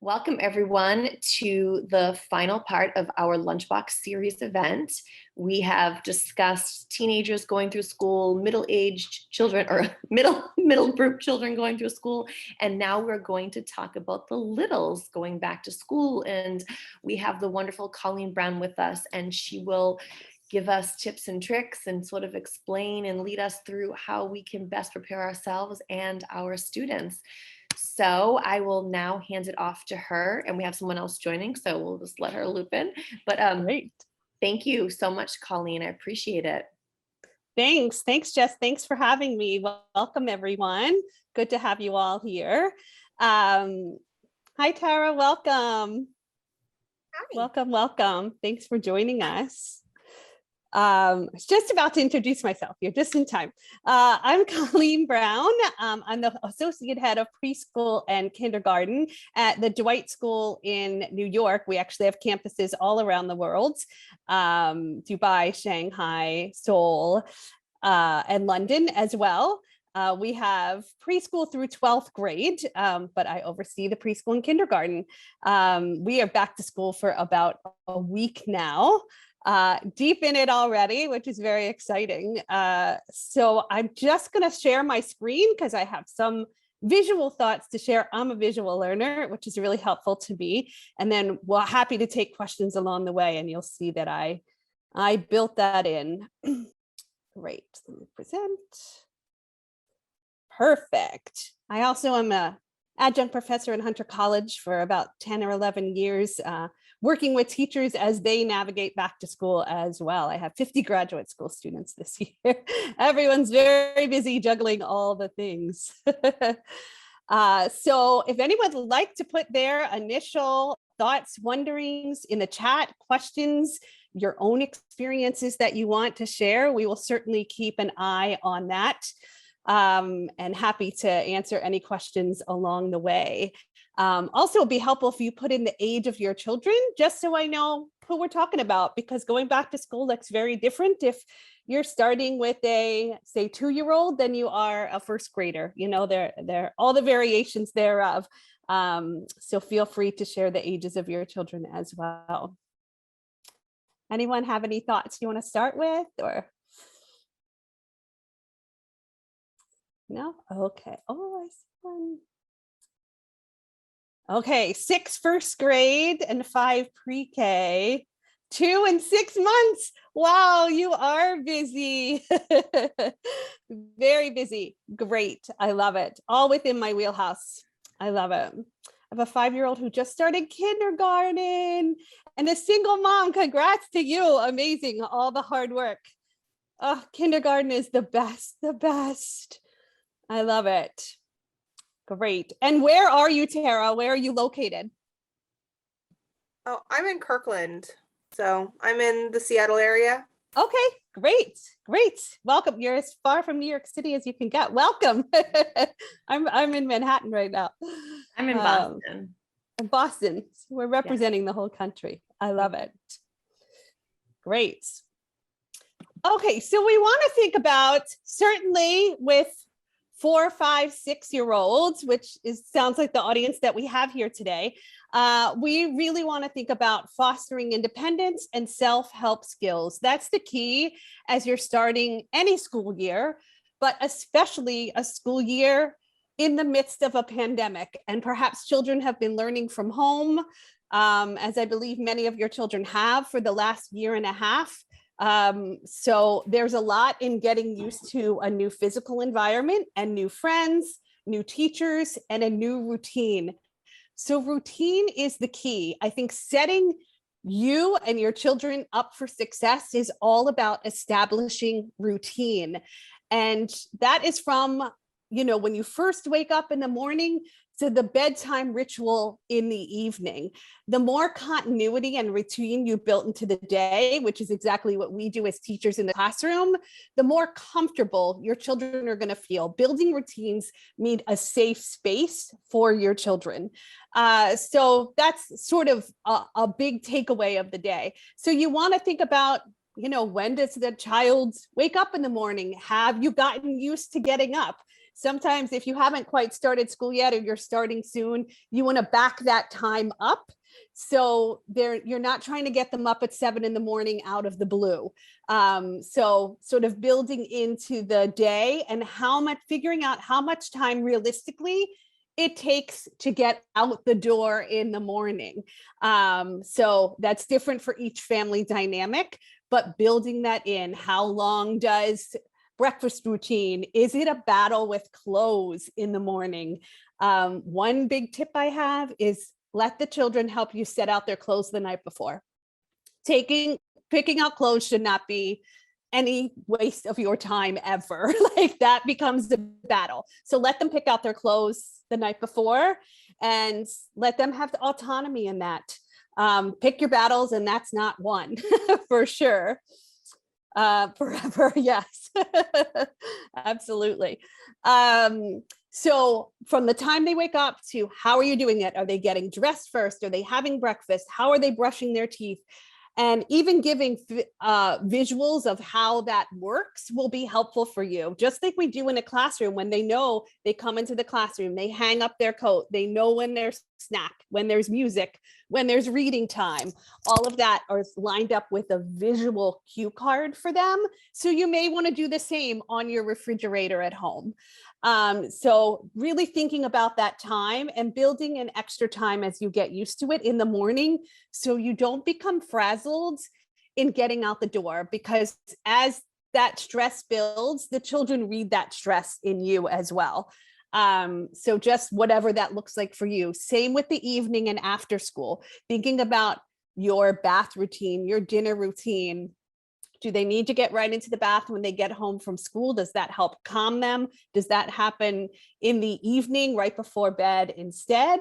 Welcome everyone to the final part of our Lunchbox series event. We have discussed teenagers going through school, middle-aged children or middle group children going through school, and now we're going to talk about the littles going back to school. And we have the wonderful Colleen Brown with us, and she will give us tips and tricks and sort of explain and lead us through how we can best prepare ourselves and our students. So I will now hand it off to her, and we have someone else joining, so we'll just let her loop in. But Great. Thank you so much, Colleen. I appreciate it. Thanks, Jess. Thanks for having me. Welcome, everyone. Good to have you all here. Hi, Tara. Welcome. Hi. Welcome. Thanks for joining us. I was just about to introduce myself. You're just in time. I'm Colleen Brown. I'm the Associate Head of Preschool and Kindergarten at the Dwight School in New York. We actually have campuses all around the world, Dubai, Shanghai, Seoul, and London as well. We have preschool through 12th grade, but I oversee the preschool and kindergarten. We are back to school for about a week now. Deep in it already, which is very exciting. So I'm just going to share my screen because I have some visual thoughts to share. I'm a visual learner, which is really helpful to me. And then we're happy to take questions along the way. And you'll see that I built that in. Great. Let me present. Perfect. I also am a adjunct professor in Hunter College for about 10 or 11 years, working with teachers as they navigate back to school as well. I have 50 graduate school students this year. Everyone's very busy juggling all the things. So if anyone would like to put their initial thoughts, wonderings in the chat, questions, your own experiences that you want to share, we will certainly keep an eye on that. And happy to answer any questions along the way. Also, it'd be helpful if you put in the age of your children, just so I know who we're talking about, because going back to school looks very different if you're starting with a, say, 2-year-old than you are a first grader. You know, they're all the variations thereof. So feel free to share the ages of your children as well. Anyone have any thoughts you want to start with, or? No? Okay. Oh, I see one. Okay, 6 first grade and 5 pre-K, 2 and 6 months. Wow, you are busy. Very busy. Great. I love it. All within my wheelhouse. I love it. I have a 5-year-old who just started kindergarten and a single mom. Congrats to you. Amazing. All the hard work. Oh, kindergarten is the best, the best. I love it. Great. And where are you, Tara? Where are you located? Oh, I'm in Kirkland. So I'm in the Seattle area. Okay, great. Welcome. You're as far from New York City as you can get. Welcome. I'm in Manhattan right now. I'm in Boston. Boston. So we're representing the whole country. I love it. Great. Okay, so we want to think about, certainly with 4, 5, 6-year-olds, which sounds like the audience that we have here today. We really want to think about fostering independence and self-help skills. That's the key as you're starting any school year, but especially a school year in the midst of a pandemic. And perhaps children have been learning from home, as I believe many of your children have for the last 1.5 years. So there's a lot in getting used to a new physical environment and new friends, new teachers, and a new routine. So routine is the key. I think setting you and your children up for success is all about establishing routine. And that is from, when you first wake up in the morning to the bedtime ritual in the evening. The more continuity and routine you built into the day, which is exactly what we do as teachers in the classroom, the more comfortable your children are going to feel. Building routines mean a safe space for your children. So that's sort of a big takeaway of the day. So you want to think about, when does the child wake up in the morning? Have you gotten used to getting up? Sometimes if you haven't quite started school yet, or you're starting soon, you want to back that time up. So you're not trying to get them up at 7 a.m. out of the blue. So sort of building into the day and figuring out how much time realistically it takes to get out the door in the morning. So that's different for each family dynamic, but building that in. How long does breakfast routine? Is it a battle with clothes in the morning? One big tip I have is let the children help you set out their clothes the night before. Picking out clothes should not be any waste of your time ever. Like that becomes a battle. So let them pick out their clothes the night before and let them have the autonomy in that. Pick your battles, and that's not one for sure. Forever, yes. Absolutely. So from the time they wake up to how are you doing it? Are they getting dressed first? Are they having breakfast? How are they brushing their teeth? And even giving visuals of how that works will be helpful for you. Just like we do in a classroom, when they know they come into the classroom, they hang up their coat, they know when there's snack, when there's music, when there's reading time, all of that are lined up with a visual cue card for them. So you may want to do the same on your refrigerator at home. So really thinking about that time and building an extra time as you get used to it in the morning, so you don't become frazzled in getting out the door, because as that stress builds, the children read that stress in you as well. So just whatever that looks like for you. Same with the evening and after school, thinking about your bath routine, your dinner routine. Do they need to get right into the bath when they get home from school? Does that help calm them? Does that happen in the evening right before bed instead?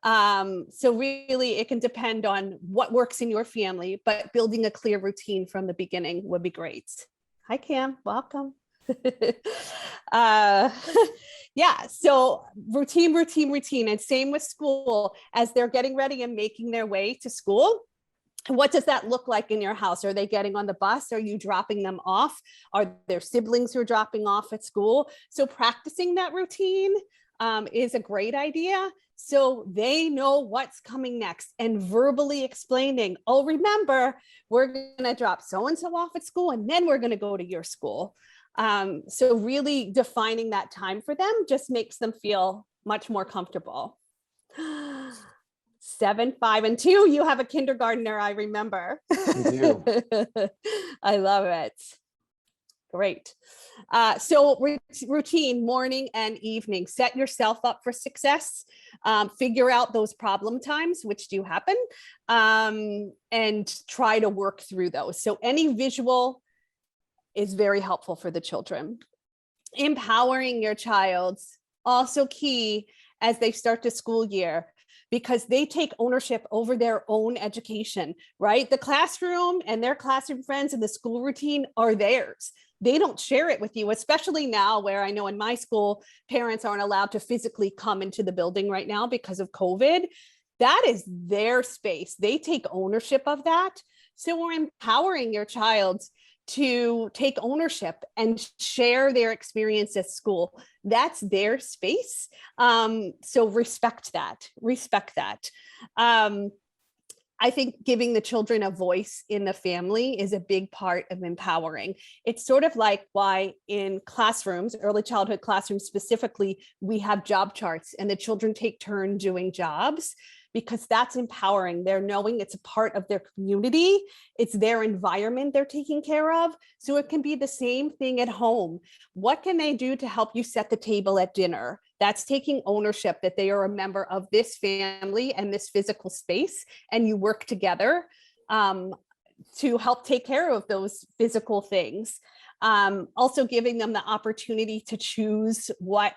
So really it can depend on what works in your family, but building a clear routine from the beginning would be great. Hi, Cam, welcome. Yeah, so routine. And same with school, as they're getting ready and making their way to school. What does that look like in your house? Are they getting on the bus? Are you dropping them off? Are there siblings who are dropping off at school? So practicing that routine is a great idea. So they know what's coming next, and verbally explaining, oh, remember, we're going to drop so-and-so off at school, and then we're going to go to your school. So really defining that time for them just makes them feel much more comfortable. 7, 5, and 2. You have a kindergartner, I remember. We do. I love it. Great. So routine, morning and evening. Set yourself up for success. Figure out those problem times, which do happen, and try to work through those. So any visual is very helpful for the children. Empowering your child, also key as they start the school year, because they take ownership over their own education, right? The classroom and their classroom friends and the school routine are theirs. They don't share it with you, especially now where I know in my school, parents aren't allowed to physically come into the building right now because of COVID. That is their space. They take ownership of that. So we're empowering your child to take ownership and share their experience at school. That's their space. So respect that. I think giving the children a voice in the family is a big part of empowering. It's sort of like why in classrooms, early childhood classrooms specifically, we have job charts and the children take turn doing jobs, because that's empowering. They're knowing it's a part of their community. It's their environment they're taking care of. So it can be the same thing at home. What can they do to help you set the table at dinner? That's taking ownership that they are a member of this family and this physical space, and you work together to help take care of those physical things. Also giving them the opportunity to choose what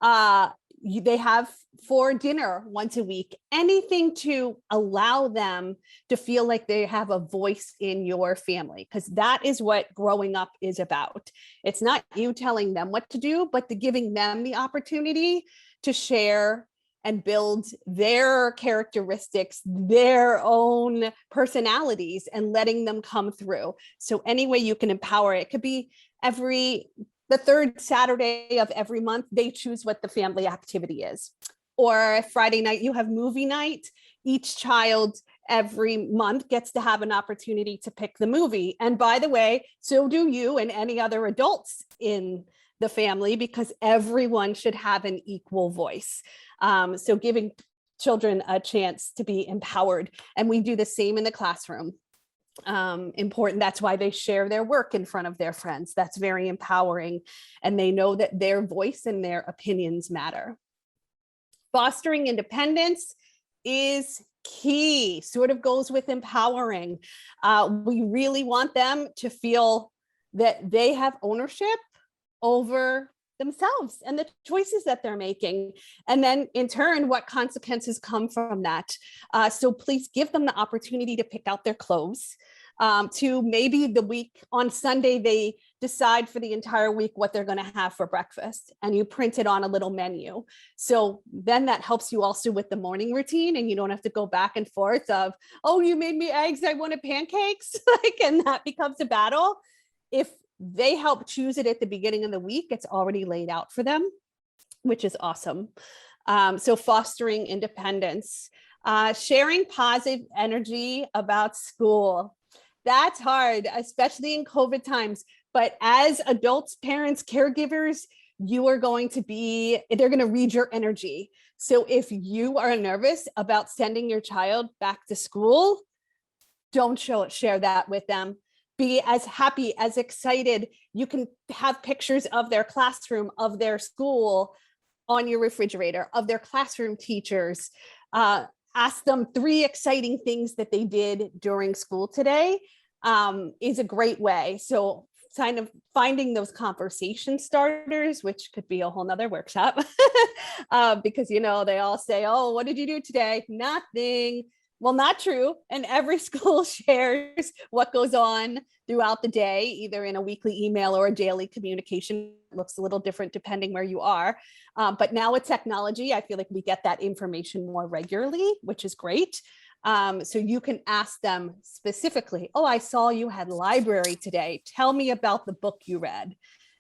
they have for dinner once a week, anything to allow them to feel like they have a voice in your family, because that is what growing up is about. It's not you telling them what to do, but the giving them the opportunity to share and build their characteristics, their own personalities, and letting them come through. So any way you can empower it, could be every the third Saturday of every month, they choose what the family activity is. Or Friday night, you have movie night. Each child every month gets to have an opportunity to pick the movie. And by the way, so do you and any other adults in the family, because everyone should have an equal voice. So giving children a chance to be empowered. And we do the same in the classroom. Important. That's why they share their work in front of their friends. That's very empowering. And they know that their voice and their opinions matter. Fostering independence is key, sort of goes with empowering. We really want them to feel that they have ownership over themselves and the choices that they're making. And then in turn, what consequences come from that. So please give them the opportunity to pick out their clothes. To maybe the week on Sunday, they decide for the entire week what they're going to have for breakfast, and you print it on a little menu. So then that helps you also with the morning routine, and you don't have to go back and forth of, oh, you made me eggs, I wanted pancakes, and that becomes a battle. If they help choose it at the beginning of the week, it's already laid out for them, which is awesome. So fostering independence, sharing positive energy about school. That's hard, especially in COVID times. But as adults, parents, caregivers, they're going to read your energy. So if you are nervous about sending your child back to school, don't share that with them. Be as happy, as excited. You can have pictures of their classroom, of their school on your refrigerator, of their classroom teachers. Ask them 3 exciting things that they did during school today is a great way. So kind of finding those conversation starters, which could be a whole nother workshop, because, they all say, oh, what did you do today? Nothing. Well, not true. And every school shares what goes on throughout the day, either in a weekly email or a daily communication. It looks a little different depending where you are. But now with technology, I feel like we get that information more regularly, which is great. So you can ask them specifically, oh, I saw you had library today. Tell me about the book you read,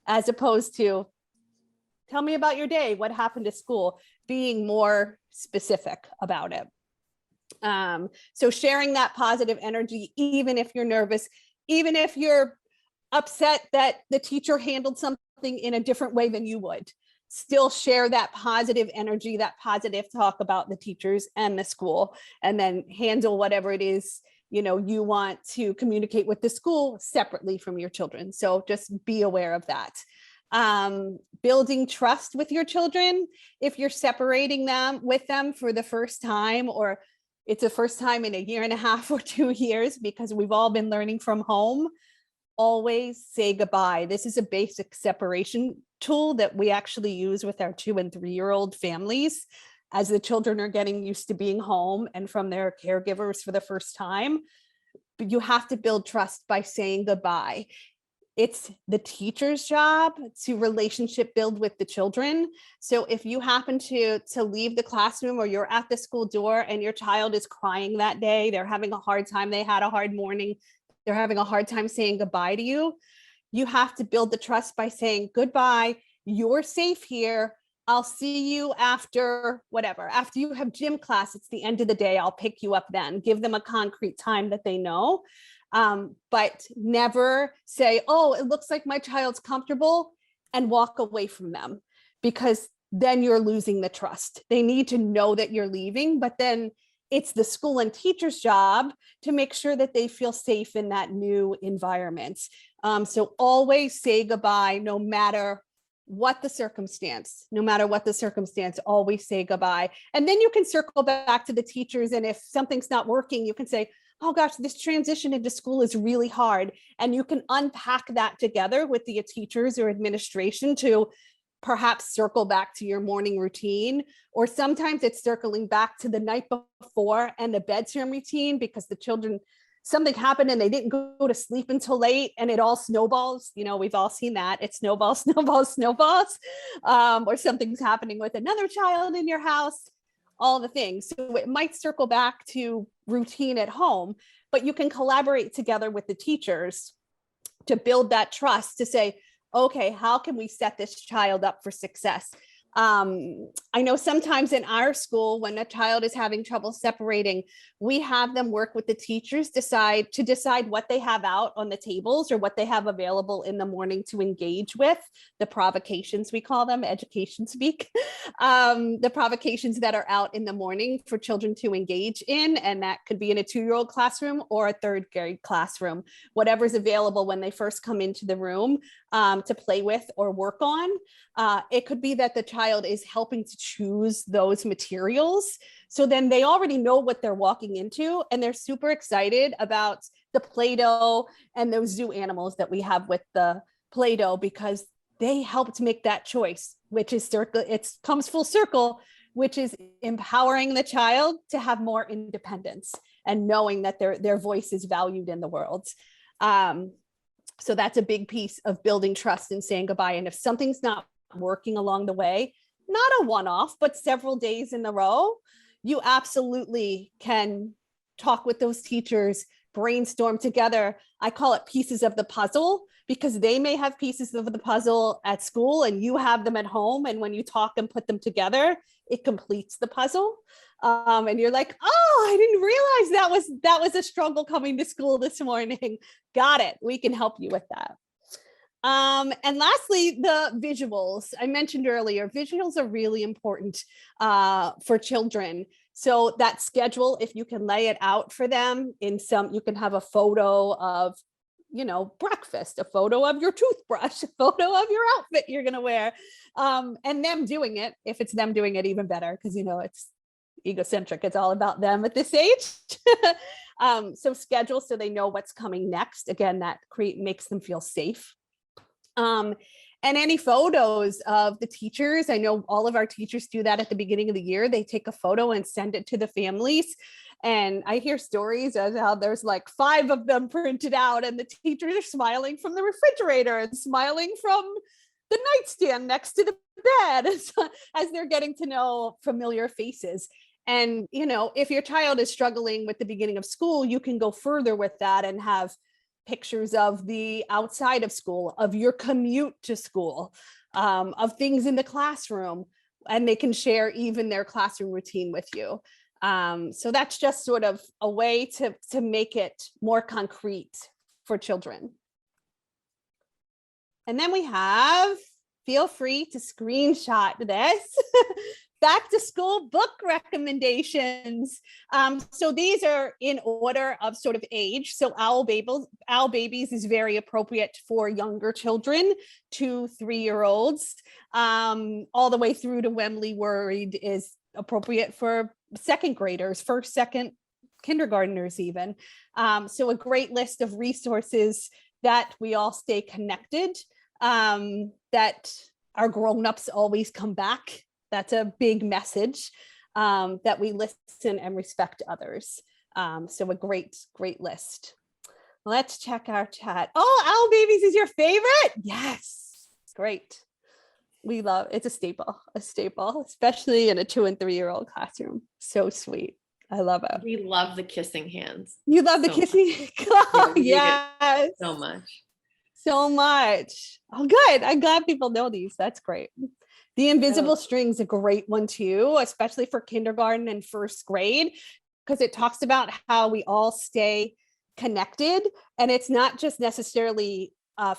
as opposed to tell me about your day. What happened at school? Being more specific about it. So sharing that positive energy, even if you're nervous, even if you're upset that the teacher handled something in a different way than you would, still share that positive energy, that positive talk about the teachers and the school, and then handle whatever it is, you want to communicate with the school separately from your children. So just be aware of that. Building trust with your children. If you're separating them with them for the first time, or it's the first time in a year and a half or 2 years, because we've all been learning from home, always say goodbye. This is a basic separation tool that we actually use with our 2- and 3-year-old families as the children are getting used to being home and from their caregivers for the first time. But you have to build trust by saying goodbye. It's the teacher's job to relationship build with the children. So if you happen to leave the classroom, or you're at the school door and your child is crying that day, they're having a hard time, they had a hard morning, they're having a hard time saying goodbye to you, you have to build the trust by saying goodbye, you're safe here, I'll see you after whatever, after you have gym class, it's the end of the day, I'll pick you up then. Give them a concrete time that they know. But never say, oh, it looks like my child's comfortable, and walk away from them, because then you're losing the trust. They need to know that you're leaving, but then it's the school and teacher's job to make sure that they feel safe in that new environment. So always say goodbye, no matter what the circumstance, always say goodbye. And then you can circle back to the teachers. And if something's not working, you can say, oh gosh, this transition into school is really hard. And you can unpack that together with the teachers or administration to perhaps circle back to your morning routine. Or sometimes it's circling back to the night before and the bedtime routine, because the children, something happened and they didn't go to sleep until late, and it all snowballs. We've all seen that. It snowballs, snowballs. Or something's happening with another child in your house, all the things. So it might circle back to routine at home, but you can collaborate together with the teachers to build that trust, to say, okay, how can we set this child up for success? I know sometimes in our school, when a child is having trouble separating, we have them work with the teachers to decide what they have out on the tables or what they have available in the morning to engage with, the provocations, we call them, education speak, the provocations that are out in the morning for children to engage in. And that could be in a 2-year-old classroom or a 3rd grade classroom, whatever's available when they first come into the room to play with or work on. It could be that the child is helping to choose those materials. So then they already know what they're walking into, and they're super excited about the Play-Doh and those zoo animals that we have with the Play-Doh, because they helped make that choice, which is it comes full circle, which is empowering the child to have more independence and knowing that their voice is valued in the world. So that's a big piece of building trust and saying goodbye. And if something's not working along the way, not a one-off, but several days in a row, you absolutely can talk with those teachers, brainstorm together. I call it pieces of the puzzle, because they may have pieces of the puzzle at school and you have them at home. And when you talk and put them together, it completes the puzzle. And you're like, oh, I didn't realize that was a struggle coming to school this morning. Got it. We can help you with that. And lastly, the visuals. I mentioned earlier, visuals are really important for children. So that schedule, if you can lay it out for them you can have a photo of, breakfast, a photo of your toothbrush, a photo of your outfit you're going to wear, and them doing it. If it's them doing it, even better, because, it's egocentric. It's all about them at this age. So schedule so they know what's coming next. Again, that makes them feel safe. And any photos of the teachers. I know all of our teachers do that at the beginning of the year. They take a photo and send it to the families. And I hear stories of how there's like 5 of them printed out and the teachers are smiling from the refrigerator and smiling from the nightstand next to the bed as they're getting to know familiar faces. And, if your child is struggling with the beginning of school, you can go further with that and have pictures of the outside of school, of your commute to school, of things in the classroom, and they can share even their classroom routine with you. So that's just sort of a way to make it more concrete for children. And then we have, feel free to screenshot this, back to school book recommendations. So these are in order of sort of age. So Owl Babies is very appropriate for younger children, 2-3-year-olds, all the way through to Wembley Worried is appropriate for 2nd graders, 1st, 2nd, kindergartners even. So a great list of resources that we all stay connected, that our grown-ups always come back. That's a big message, that we listen and respect others. So a great list. Let's check our chat. Oh, Owl Babies is your favorite? Yes, great. We love, it's a staple, especially in a 2- and 3-year-old classroom. So sweet. I love it. We love the kissing hands. You love the So kissing? Yes. So much. So much. Oh, good. I'm glad people know these. That's great. The invisible string's a great one too, especially for kindergarten and 1st grade, because it talks about how we all stay connected, and it's not just necessarily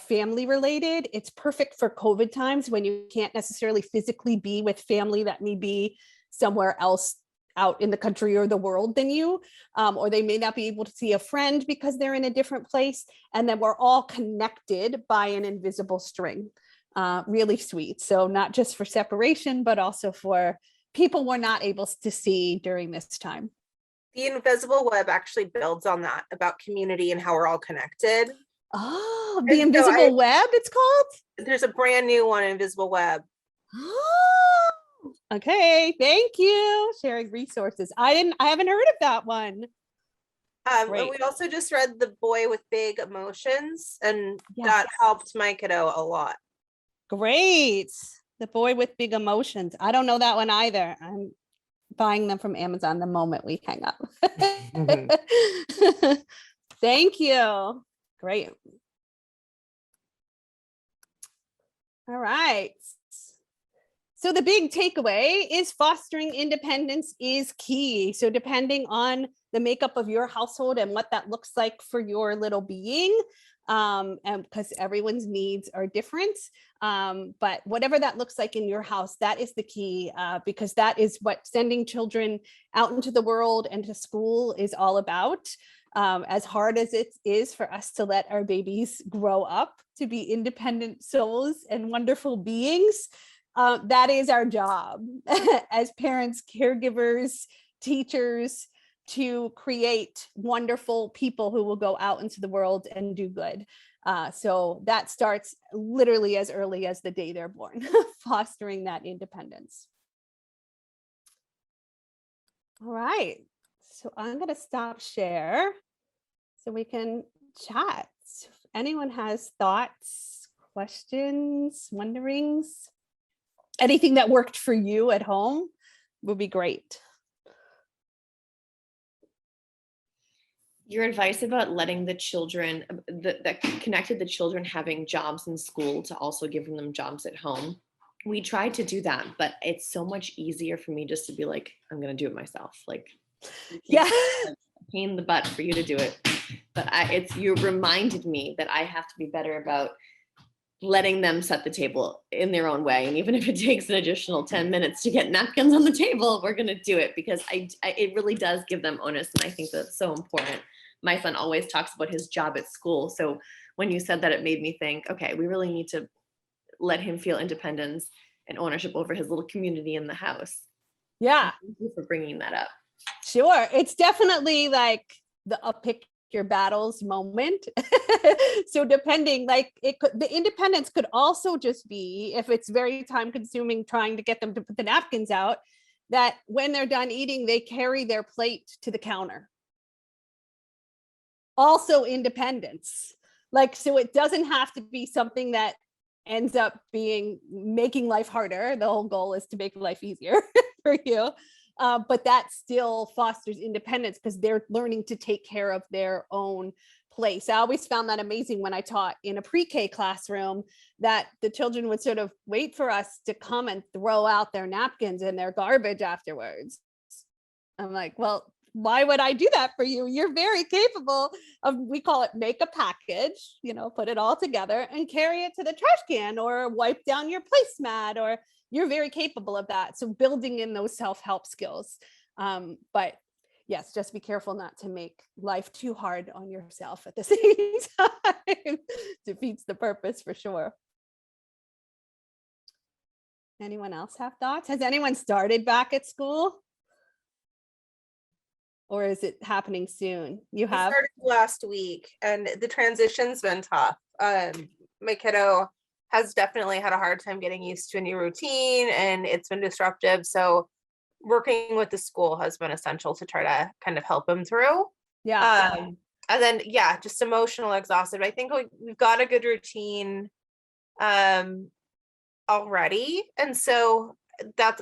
family related. It's perfect for COVID times when you can't necessarily physically be with family that may be somewhere else out in the country or the world than you, or they may not be able to see a friend because they're in a different place. And then we're all connected by an invisible string. Really sweet. So not just for separation, but also for people we're not able to see during this time. The invisible web actually builds on that, about community and how we're all connected. Oh, the invisible web, it's called? There's a brand new one, Invisible Web. Oh, okay. Thank you. Sharing resources. I haven't heard of that one. And we also just read The Boy with Big Emotions, and that helped my kiddo a lot. Great. The Boy with Big Emotions. I don't know that one either. I'm buying them from Amazon the moment we hang up. Thank you. Great. All right. So the big takeaway is fostering independence is key. So depending on the makeup of your household and what that looks like for your little being, and because everyone's needs are different, but whatever that looks like in your house, that is the key, because that is what sending children out into the world and to school is all about. As hard as it is for us to let our babies grow up to be independent souls and wonderful beings, that is our job as parents, caregivers, teachers, to create wonderful people who will go out into the world and do good. So that starts literally as early as the day they're born, fostering that independence. All right, so I'm going to stop share so we can chat. If anyone has thoughts, questions, wonderings, anything that worked for you at home would be great. Your advice about letting the children, that connected the children having jobs in school to also giving them jobs at home. We tried to do that, but it's so much easier for me just to be like, I'm going to do it myself. Like, yeah, pain in the butt for you to do it. But you reminded me that I have to be better about letting them set the table in their own way. And even if it takes an additional 10 minutes to get napkins on the table, we're going to do it, because it really does give them onus. And I think that's so important. My son always talks about his job at school. So when you said that, it made me think, okay, we really need to let him feel independence and ownership over his little community in the house. Yeah. Thank you for bringing that up. Sure. It's definitely like the pick your battles moment. So depending, like the independence could also just be, if it's very time consuming trying to get them to put the napkins out, that when they're done eating, they carry their plate to the counter. Also independence. Like, so it doesn't have to be something that ends up making life harder. The whole goal is to make life easier for you. But that still fosters independence because they're learning to take care of their own place. I always found that amazing when I taught in a pre-K classroom, that the children would sort of wait for us to come and throw out their napkins and their garbage afterwards. I'm like, well, why would I do that for you? You're very capable of, we call it make a package, put it all together and carry it to the trash can or wipe down your placemat, or you're very capable of that. So building in those self-help skills. But yes, just be careful not to make life too hard on yourself at the same time. Defeats the purpose for sure. Anyone else have thoughts? Has anyone started back at school? Or is it happening soon? You have? I started last week and the transition's been tough. My kiddo has definitely had a hard time getting used to a new routine and it's been disruptive. So working with the school has been essential to try to kind of help him through. Yeah. And then, just emotional exhausted. I think we've got a good routine already. And so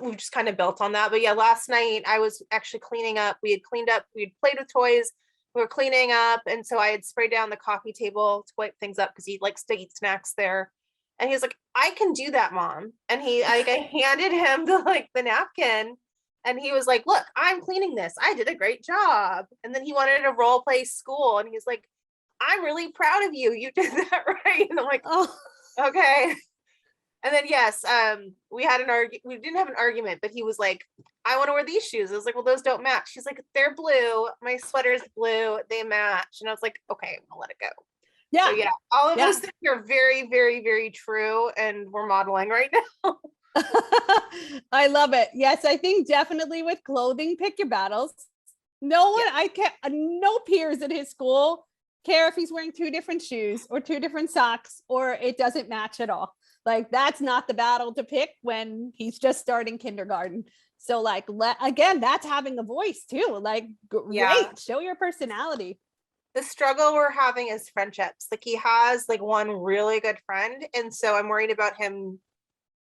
we've just kind of built on that. But last night I was actually cleaning up. We had cleaned up, we'd played with toys. We were cleaning up. And so I had sprayed down the coffee table to wipe things up because he likes to eat snacks there. And he was like, I can do that, Mom. And I handed him the napkin and he was like, look, I'm cleaning this. I did a great job. And then he wanted to role play school. And he's like, I'm really proud of you. You did that right. And I'm like, oh, okay. And then, we had we didn't have an argument, but he was like, I want to wear these shoes. I was like, well, those don't match. He's like, they're blue. My sweater's blue. They match. And I was like, okay, I'll let it go. Yeah. So all of those things are very, very, very true. And we're modeling right now. I love it. Yes, I think definitely with clothing, pick your battles. No peers at his school care if he's wearing 2 different shoes or 2 different socks, or it doesn't match at all. Like, that's not the battle to pick when he's just starting kindergarten. So again, that's having a voice too. Like, great, show your personality. The struggle we're having is friendships. Like, he has one really good friend. And so I'm worried about him.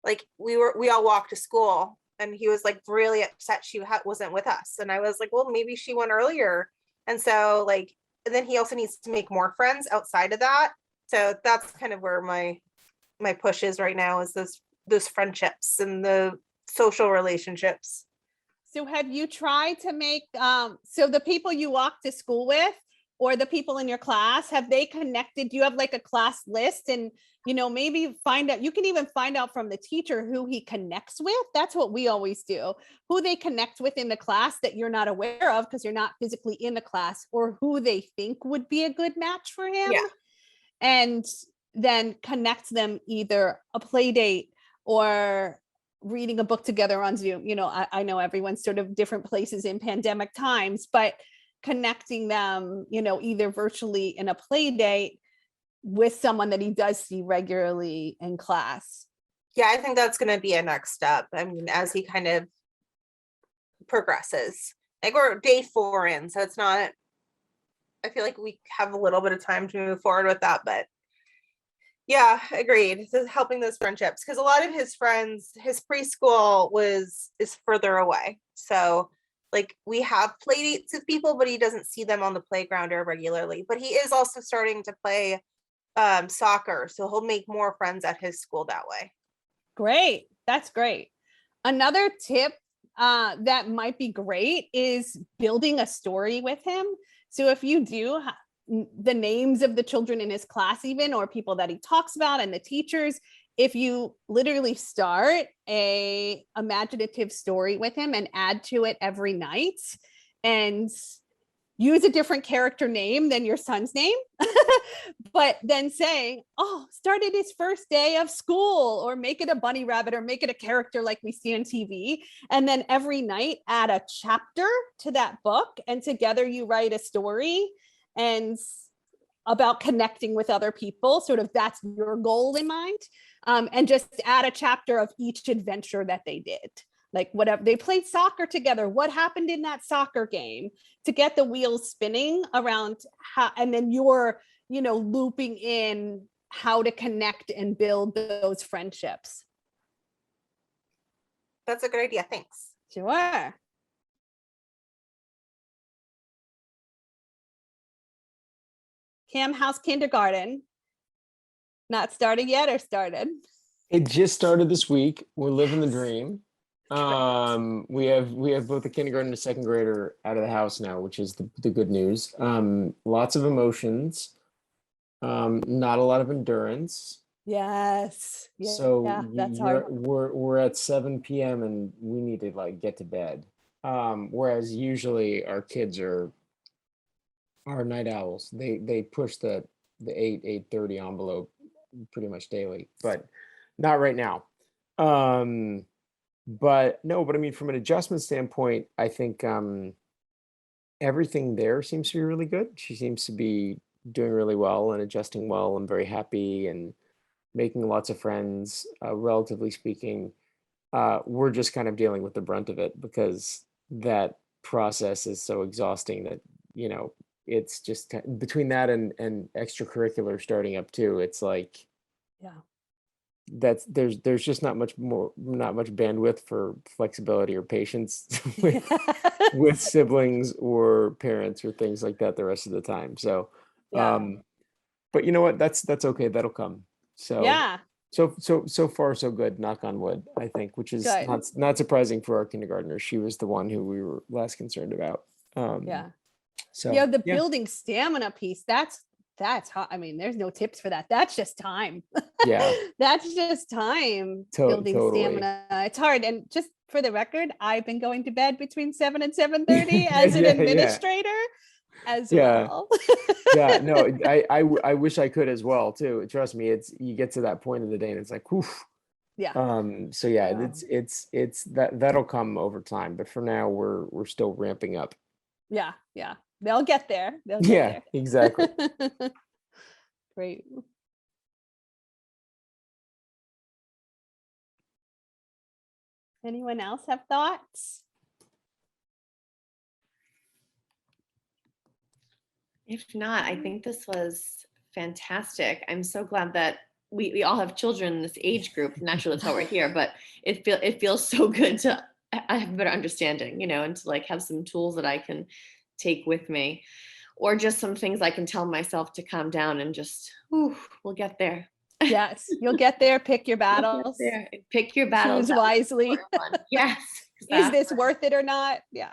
Like, we all walked to school and he was really upset she wasn't with us. And I was like, well, maybe she went earlier. And so and then he also needs to make more friends outside of that. So that's kind of where my my push is right now, is those friendships and the social relationships. So have you tried to make, so the people you walk to school with or the people in your class, have they connected? Do you have like a class list? And, maybe find out, you can even find out from the teacher who he connects with. That's what we always do. Who they connect with in the class that you're not aware of because you're not physically in the class, or who they think would be a good match for him. Yeah. And then connect them, either a play date or reading a book together on Zoom. I know everyone's sort of different places in pandemic times, but connecting them, either virtually in a play date with someone that he does see regularly in class. Yeah, I think that's going to be a next step. I mean, as he kind of progresses, like we're day 4 in, so it's not, I feel like we have a little bit of time to move forward with that, but yeah, agreed. This is helping those friendships, because a lot of his friends, his preschool is further away. So like we have play dates with people, but he doesn't see them on the playground or regularly. But he is also starting to play soccer, so he'll make more friends at his school that way. Great. That's great. Another tip that might be great is building a story with him. So if you do the names of the children in his class, even, or people that he talks about and the teachers, if you literally start a imaginative story with him and add to it every night and use a different character name than your son's name, but then say, started his first day of school, or make it a bunny rabbit, or make it a character like we see on TV. And then every night add a chapter to that book, and together you write a story and about connecting with other people. Sort of that's your goal in mind. And just add a chapter of each adventure that they did. Like whatever, they played soccer together. What happened in that soccer game, to get the wheels spinning around how, and then you're, looping in how to connect and build those friendships. That's a good idea. Thanks. Sure. Kim, how's kindergarten? Not started yet, or started? It just started this week. We're living the dream. We have both a kindergarten and a second grader out of the house now, which is the good news. Lots of emotions, not a lot of endurance. Yes. So yeah, that's hard. we're at 7 p.m. and we need to like get to bed. Whereas usually our kids are night owls. They push the 8:30 envelope pretty much daily, but not right now. But I mean, from an adjustment standpoint, I think everything there seems to be really good. She seems to be doing really well and adjusting well and very happy and making lots of friends, relatively speaking. We're just kind of dealing with the brunt of it because that process is so exhausting that, it's just between that and extracurricular starting up too. It's like, Yeah. there's just not much bandwidth for flexibility or patience with siblings or parents or things like that the rest of the time. So, Yeah. but you know what? That's okay. That'll come. So Yeah. So far so good. Knock on wood. I think, which is Good. not surprising for our kindergartner. She was the one who we were less concerned about. Yeah. So Yeah, the building stamina piece, that's hard. I mean, there's no tips for that. That's just time. Yeah. That's just time building totally. stamina. It's hard. And just for the record, I've been going to bed between 7 and 7:30 as an administrator as well. Yeah, no, I wish I could as well too. Trust me, you get to that point of the day and it's like, whew. Yeah. So yeah, it's that'll come over time, but for now we're still ramping up. Yeah. They'll get there. They'll get there. Exactly. Great. Anyone else have thoughts? If not, I think this was fantastic. I'm so glad that we all have children in this age group. Naturally, that's how we're here, but it feels so good to I have a better understanding, and to like have some tools that I can take with me, or just some things I can tell myself to calm down and just, we'll get there. Yes, you'll get there, pick your You'll get battles, there. Pick your battles. choose That was the wisely. important one. Yes. Is this exactly. worth it or not? Yeah.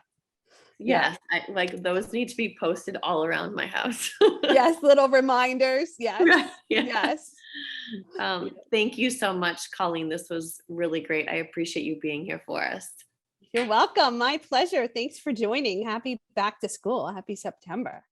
Yes. Like those need to be posted all around my house. Yes, little reminders. Yes. Right, yeah. Yes. Thank you so much, Colleen. This was really great. I appreciate you being here for us. You're welcome. My pleasure. Thanks for joining. Happy back to school. Happy September.